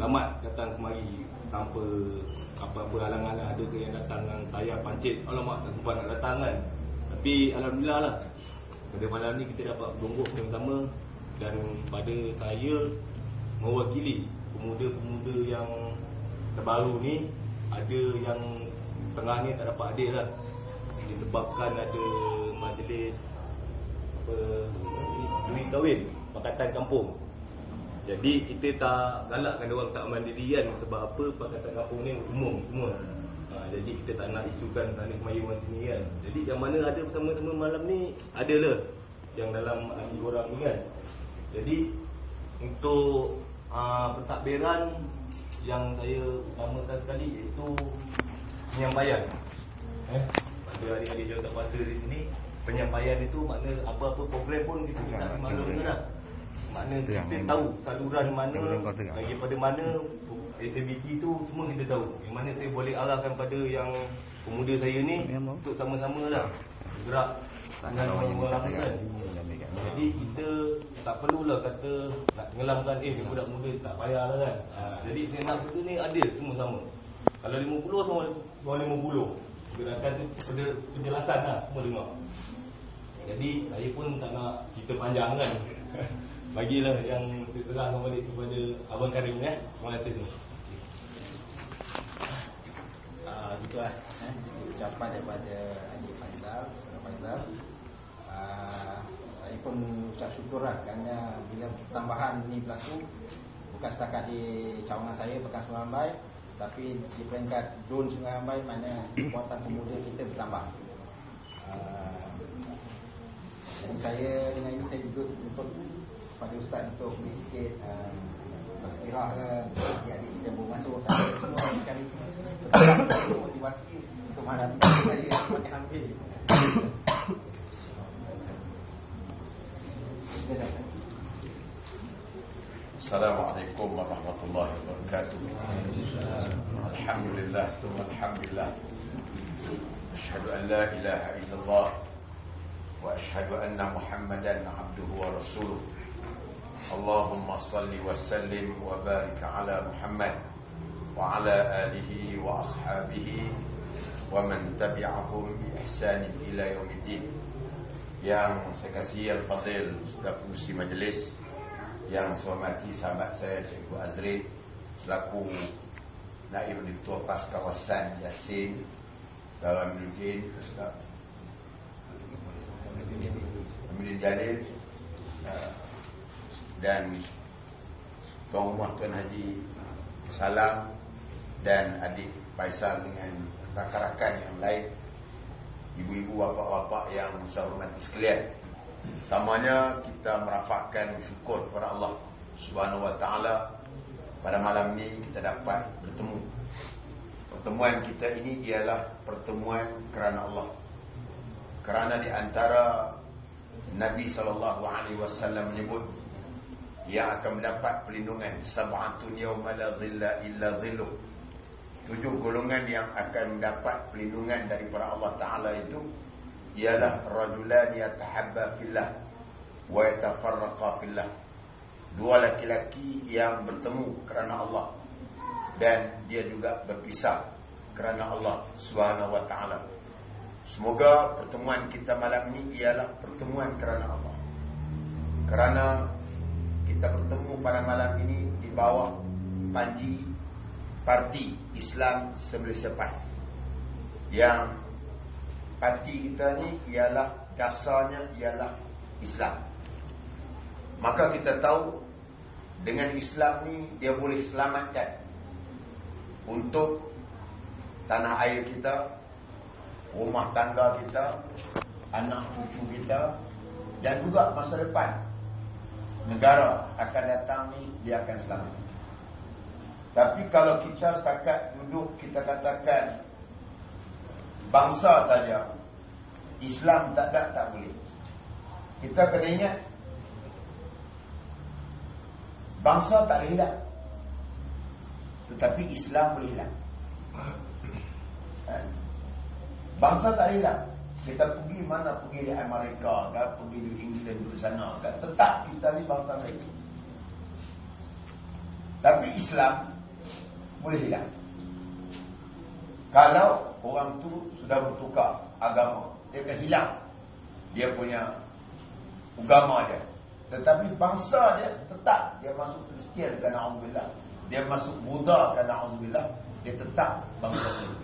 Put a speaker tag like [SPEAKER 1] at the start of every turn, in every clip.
[SPEAKER 1] selamat datang kemari tanpa apa-apa halangan. Ada ke yang datang dengan saya pancit, alamak tak sempat nak datang kan. Tapi alhamdulillah lah, pada malam ni kita dapat berlonggok bersama. Dan pada saya mewakili pemuda-pemuda yang terbaru ni, ada yang setengah ni tak dapat hadir lah, disebabkan ada majlis duit kahwin Pakatan Kampung. Jadi kita tak galakkan orang tak mandirian. Sebab apa? Pakatan Kampung ni umum semua. Jadi kita tak nak isukan sana kemari orang sini kan. Jadi yang mana ada bersama-sama malam ni, adalah yang dalam hati orang ni kan. Jadi untuk pentadbiran yang saya utamakan sekali iaitu penyampaian. Pada hari-hari jawatan kuasa di sini, penyampaian itu makna apa-apa program pun kita tak maklum lah. Makna kita tahu saluran mana, daripada mana aktiviti itu semua kita tahu. Yang mana saya boleh arahkan pada yang pemuda saya ni untuk sama-sama lah bergerak dengan melakukan. Jadi kita tak perlulah kata nak tenggelamkan budak muda tak payah lah kan. Jadi saya nak kita ni adil semua sama. Kalau 50 semua 50. Gerakan tu pada penjelasan lah, semua dengar. Jadi saya pun tak nak cerita panjang kan. Bagilah yang saya serahkan balik kepada Abang Karim ya. Terima kasih semua.
[SPEAKER 2] Gitulah ucapan daripada Adik Faizal. Saya pun ucap syukurlah kerana bila pertambahan ni berlaku, bukan setakat di cawangan saya Pekan Sungai Rambai, tapi di peringkat DUN Sungai Rambai, mana kekuatan pemuda kita bertambah. Jadi saya dengan ini saya juga untuk pada Ustaz untuk beri sikit bersekirah ke adik-adik kita baru masuk semua sekali motivasi untuk menghadapi saya semakin hampir.
[SPEAKER 3] Assalamualaikum warahmatullahi wabarakatuh. Alhamdulillah, thumma alhamdulillah. Asyhadu an la ilaha illallah wa asyhadu anna Muhammadan abduhu wa rasuluh. Allahumma salli wa sallim wa barik ala Muhammad wa ala alihi wa ashabihi wa man tabi'ahum bi ihsanin ila yaumiddin. Yang saya kasih Al-Fadhil sudah pengurusi majlis, yang saya hormati sahabat saya Cikgu Azri selaku Naib Ketua PAS Kawasan Yasin, Saudara Aminuddin, Aminuddin Jalil, dan Tuan Rumah Tuan Haji Salam, dan adik Faisal dengan rakan-rakan yang lain, ibu-ibu, bapak-bapak yang saya hormati sekalian. Pertamanya kita merafakkan syukur kepada Allah Subhanahu wa taala pada malam ni kita dapat bertemu. Pertemuan kita ini ialah pertemuan kerana Allah. Kerana di antara Nabi sallallahu alaihi wasallam menyebut yang akan mendapat perlindungan sab'atun yawma la dhilla illa dhilluh. 7 golongan yang akan mendapat perlindungan daripada Allah Ta'ala itu ialah rajulan yatahabba fillah wa yatafarraqa fillah. 2 laki-laki yang bertemu kerana Allah dan dia juga berpisah kerana Allah Subhanahu wa taala. Semoga pertemuan kita malam ini ialah pertemuan kerana Allah. Kerana kita bertemu pada malam ini di bawah panji Parti Islam Sembilan Sepas, yang parti kita ni ialah dasarnya ialah Islam. Maka kita tahu dengan Islam ni dia boleh selamatkan untuk tanah air kita, rumah tangga kita, anak cucu kita, dan juga masa depan negara akan datang ni dia akan selamat. Tapi kalau kita setakat duduk kita katakan bangsa saja, Islam tak ada, tak boleh. Kita kena ingat bangsa tak boleh hilang, tetapi Islam boleh hilang. Bangsa tak boleh hilang. Kita pergi mana, pergi di Amerika kan, pergi di England di sana kan, tetap kita ni bangsa lain. Tapi Islam boleh hilang. Kalau orang tu sudah bertukar agama, dia akan hilang dia punya agama dia. Tetapi bangsa dia tetap, dia masuk Kristian kan, na'udzubillah, dia masuk Buddha kan, na'udzubillah, dia tetap bangsa itu.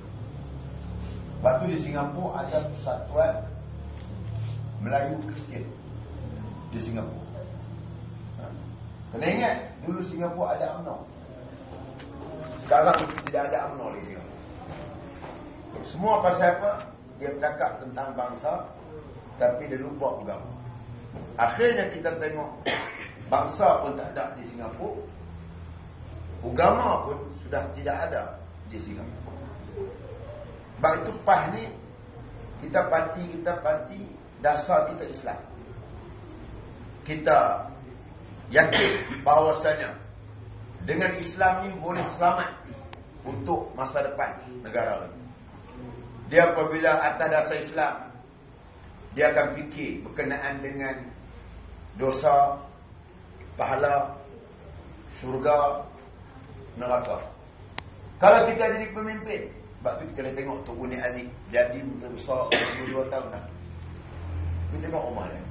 [SPEAKER 3] Sebab tu di Singapura ada persatuan Melayu Kristian di Singapura. Kena ingat, dulu Singapura ada UMNO. Sekarang tidak ada UMNO di Singapura. Semua pasal apa? Dia bercakap tentang bangsa, tapi dia lupa agama. Akhirnya kita tengok bangsa pun tak ada di Singapura, agama pun sudah tidak ada di Singapura. Sebab itu PAS ni kita parti dasar kita Islam. Kita yakin bahawasanya dengan Islam ni boleh selamat untuk masa depan negara ini. Dia apabila atas dasar Islam, dia akan fikir berkenaan dengan dosa, pahala, syurga, neraka. Kalau kita jadi pemimpin, sebab tu kita dah tengok Tun Uni Aziz jadi menteri besar 22 tahun dah. Kita tengok Omar dia.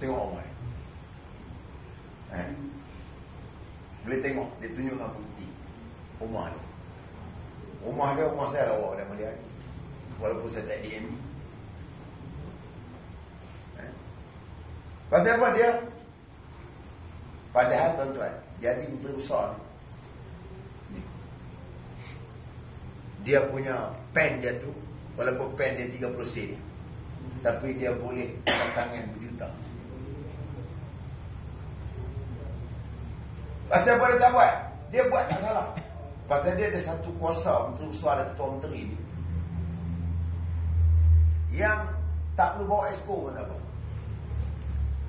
[SPEAKER 3] Tengok Omar. Boleh tengok, dia tunjukkan bukti Omar dia. Rumah dia, rumah saya lawak dah melihat. Walaupun saya tak DM. Pasal apa dia? Padahal tuan-tuan, jadi menteri besar ni, dia punya pen dia tu, walaupun pen dia 30 sen, tapi dia boleh tangan berjuta. Pasal apa dia tak buat? Dia buat tak salah. Pasal dia ada satu kuasa menteri besar dan ketua menteri ni yang tak perlu bawa exco pun apa.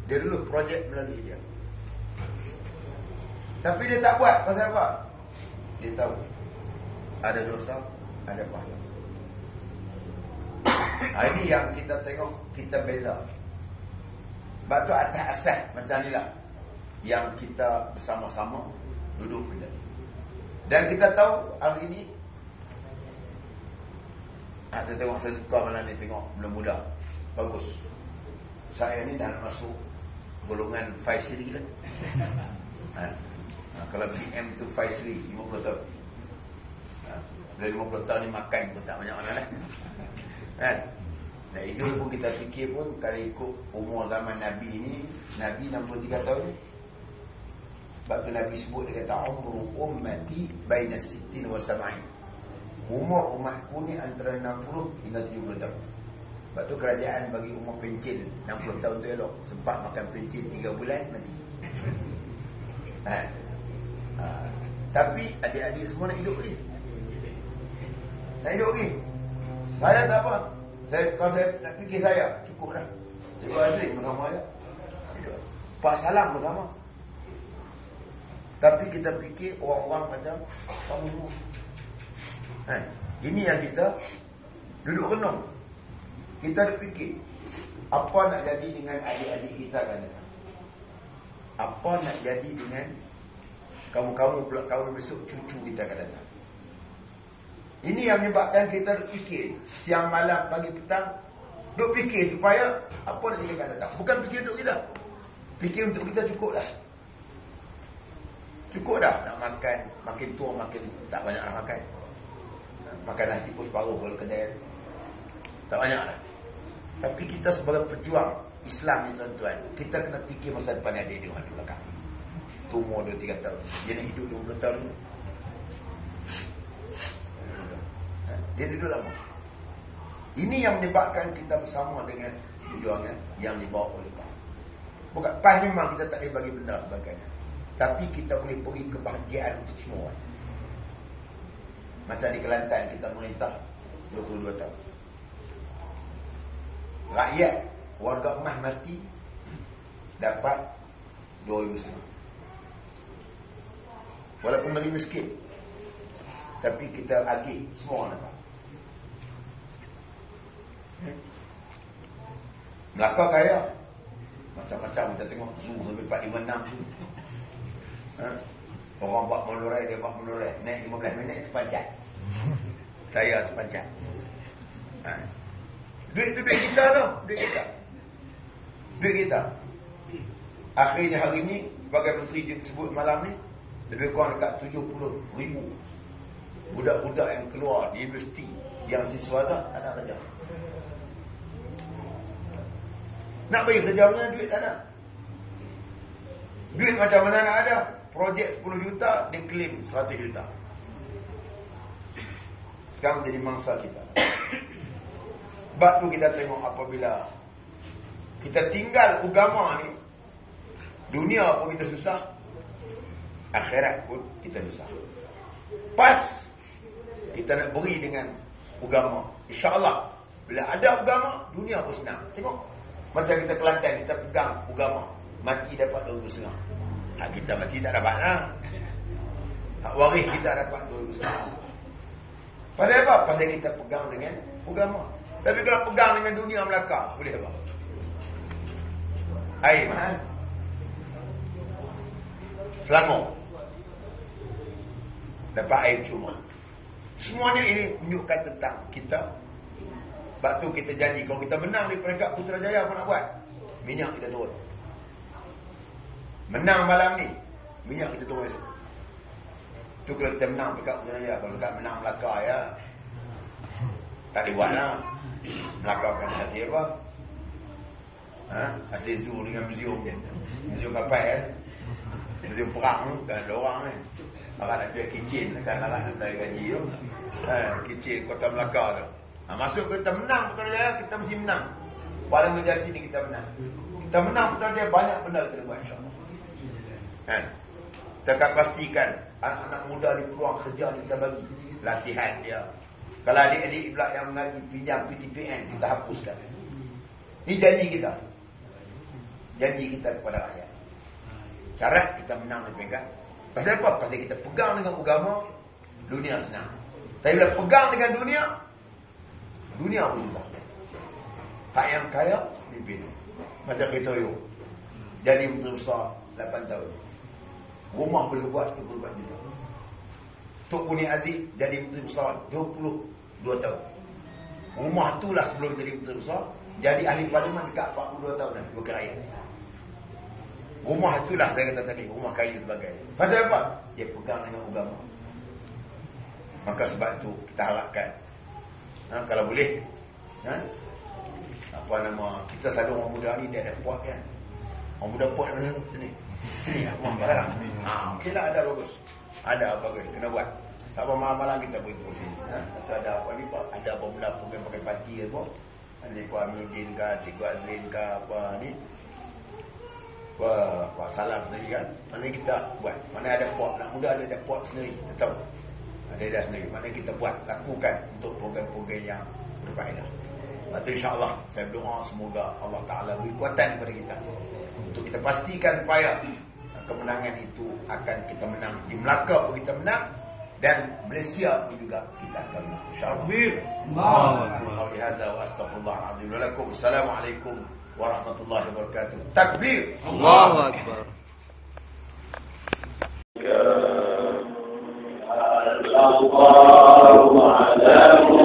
[SPEAKER 3] Dia dulu projek melalui dia. Tapi dia tak buat. Pasal apa? Dia tahu ada dosa, ada pahala. Ini yang kita tengok, kita beza. Sebab tu atas asas macam inilah yang kita bersama-sama duduk menjadi. Dan kita tahu hari ini, saya tengok, saya suka malam ni tengok muda-muda, bagus. Saya ni dah nak masuk golongan 5 seri lah. Kalau BM tu 5 seri, 50 tahun. Dari 50 tahun ni makan pun tak banyak mana lah. Kan? Dan itu pun kita fikir pun, kalau ikut umur zaman Nabi ni, Nabi 63 tahun ni. Sebab tu Nabi sebut, dia kata umru ummati baina 60 wa 70. Umur umatku ni antara 60 hingga 70 tahun. Sebab tu kerajaan bagi umur pencen 60 tahun tu elok. Sempat makan pencen 3 bulan mati. Tapi adik-adik semua nak hidup ni. Nak hidup ni. Saya tak apa. Kalau saya nak fikir saya cukup dah. Cikgu Azri bersama dia. Pak Salam bersama. Tapi kita fikir orang-orang macam kamu semua. Ini yang kita duduk renung. Kita ada fikir apa nak jadi dengan adik-adik kita kan? Apa nak jadi dengan kamu-kamu pula, kamu besok cucu kita akan datang. Ini yang menyebabkan kita fikir siang malam pagi petang, duk fikir supaya apa nak jadi akan datang. Bukan fikir untuk kita, fikir untuk kita cukup dah. Cukup dah nak makan, makin tua makin tak banyak nak makan. Makan nasi pun separuh kalau kedai, tak banyak dah. Tapi kita sebagai pejuang Islam ni tuan-tuan, kita kena fikir masa depan adik dia di belakang. Tu umur 2-3 tahun, dia nak hidup 20 tahun ni. Dia duduk lama. Ini yang menyebabkan kita bersama dengan perjuangan yang dibawa oleh PAS. Bukan PAS memang kita tak boleh bagi benda sebagainya, tapi kita boleh beri kebahagiaan untuk semua. Macam di Kelantan kita merintah 22 tahun. Rakyat, warga emas mati dapat 2,000 setengah. Walaupun lagi miskin, tapi kita agih semua dapat. Melaka kaya, macam-macam kita tengok zoo sampai 456 tu. Orang buat melurai, dia buat melurai. Naik 15 minit, terpancat. Saya terpancat. Duit kita tu. Duit kita. Akhirnya hari ni, sebagai menteri sebut malam ni, lebih kurang dekat 70,000 budak-budak yang keluar di universiti yang siswa tak ada kerja. Nak bagi kerja mana, duit tak ada. Duit macam mana nak ada? Projek 10 juta, dia claim 100 juta. Sekarang jadi mangsa kita. Sebab tu kita tengok apabila kita tinggal agama ni, dunia pun kita susah, akhirat pun kita susah. Pas kita nak beri dengan agama, insya-Allah bila ada agama, dunia pun senang. Tengok macam kita Kelantan, kita pegang agama, mati dapat 2,500. Hak kita mati tak dapat lah. Hak waris kita dapat 2,500. Pasal apa? Pasal kita pegang dengan agama. Tapi kalau pegang dengan dunia Melaka, boleh apa? Air mahal. Selangor dapat air cuma. Semuanya ini menunjukkan tentang kita. Sebab tu kita janji, kalau kita menang di peringkat Putrajaya, apa nak buat? Minyak kita turun. Menang malam ni, minyak kita turun esok. Tu kalau kita menang peringkat Putrajaya. Kalau dekat menang Melaka ya, tak boleh buat lah. Melaka akan hasil apa? Hasil zoo dengan museum. Museum kapal museum perang kan ada orang ni. Orang nak jual kitchen kan, orang nak bayar gaji tu. Kitchen Kota Melaka tu. Masuk kita menang Putrajaya, kita mesti menang. Paling berjasi ni kita menang. Kita menang Putrajaya, banyak benda kita buat insya-Allah. Kan? Kita akan pastikan anak-anak muda ni peluang kerja ni kita bagi. Latihan dia. Kalau adik-adik pula yang mengaji pinjam PTPN, kita hapuskan. Ini janji kita. Janji kita kepada rakyat. Syarat kita menang di peringkat. Pasal apa? Pasal kita pegang dengan agama, dunia senang. Tapi bila pegang dengan dunia pun susah. Hak yang kaya, pimpin. Macam kita yuk. Jadi menteri besar 8 tahun. Rumah boleh buat 24 juta. Tok Buni Aziz jadi menteri besar 22 tahun. Rumah itulah sebelum jadi menteri besar, jadi ahli parlimen dekat 42 tahun dah, wakil rakyat. Rumah itulah saya kata tadi, rumah kayu sebagainya. Pasal apa? Dia pegang dengan agama. Maka sebab itu kita harapkan, kalau boleh, apa nama, kita selalu orang muda ni dia ada puak kan. Orang muda puak mana? Sini. Sini rumah barang. Okeylah, ada bagus. Ada bagus, kena buat. Tak apa, malam-malam kita pergi ke sini. Ada apa ni Pak? Ada apa benda program pakai parti ke apa? Ada Pak Aminuddin ke, Cikgu Azrin ke apa ni? Pak Salam tadi kan. Mana kita buat? Mana ada pot nak muda, ada pot sendiri. Kita tahu. Ada sendiri. Mana kita buat, lakukan untuk program-program yang berfaedah. Lepas insya-Allah saya berdoa semoga Allah Taala beri kekuatan kepada kita untuk kita pastikan supaya kemenangan itu akan kita menang. Di Melaka pun kita menang, dan Malaysia pun juga kita akan menang. Insya-Allah. Allahu Akbar. Wa astaghfirullahalazim. Walakum assalamualaikum warahmatullahi wabarakatuh. Takbir.
[SPEAKER 4] Allahu Akbar.
[SPEAKER 5] Sallallahu alaihi wasallam.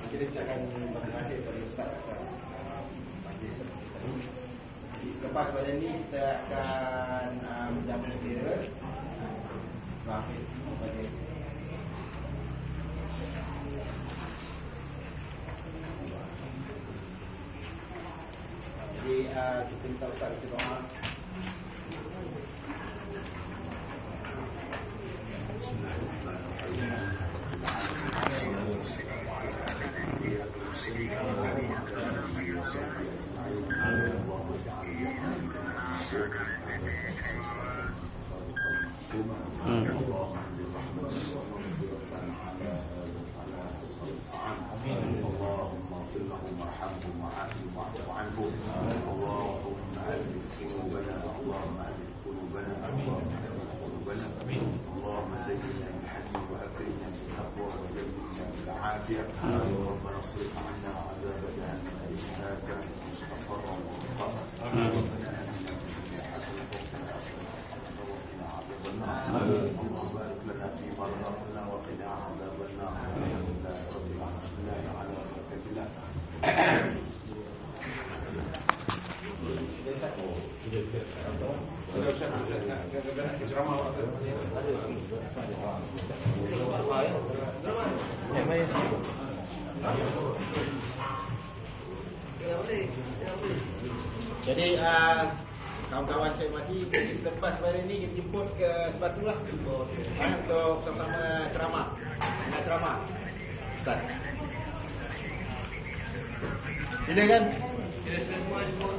[SPEAKER 2] Kita ucapkan terima kasih kepada Ustaz atas majlis tadi. Selepas pada ini kita akan menjamu kira Hafiz kepada jadi kita minta Ustaz kita doa.
[SPEAKER 3] ربنا اصرف عنا عذاب جهنم إنها كانت مستقرا ومقاما ربنا آتنا في الدنيا حسنة وفي الآخرة حسنة وقنا عذاب النار اللهم بارك لنا فيما رزقتنا وقنا عذاب النار الحمد لله رب العالمين على بركة الله.
[SPEAKER 2] Jadi kawan-kawan saya mati, selepas pada ini kita jemput ke Sebatu lah untuk sama-sama ceramah. Nak ceramah Ustaz, silakan.
[SPEAKER 1] Kita semua jemput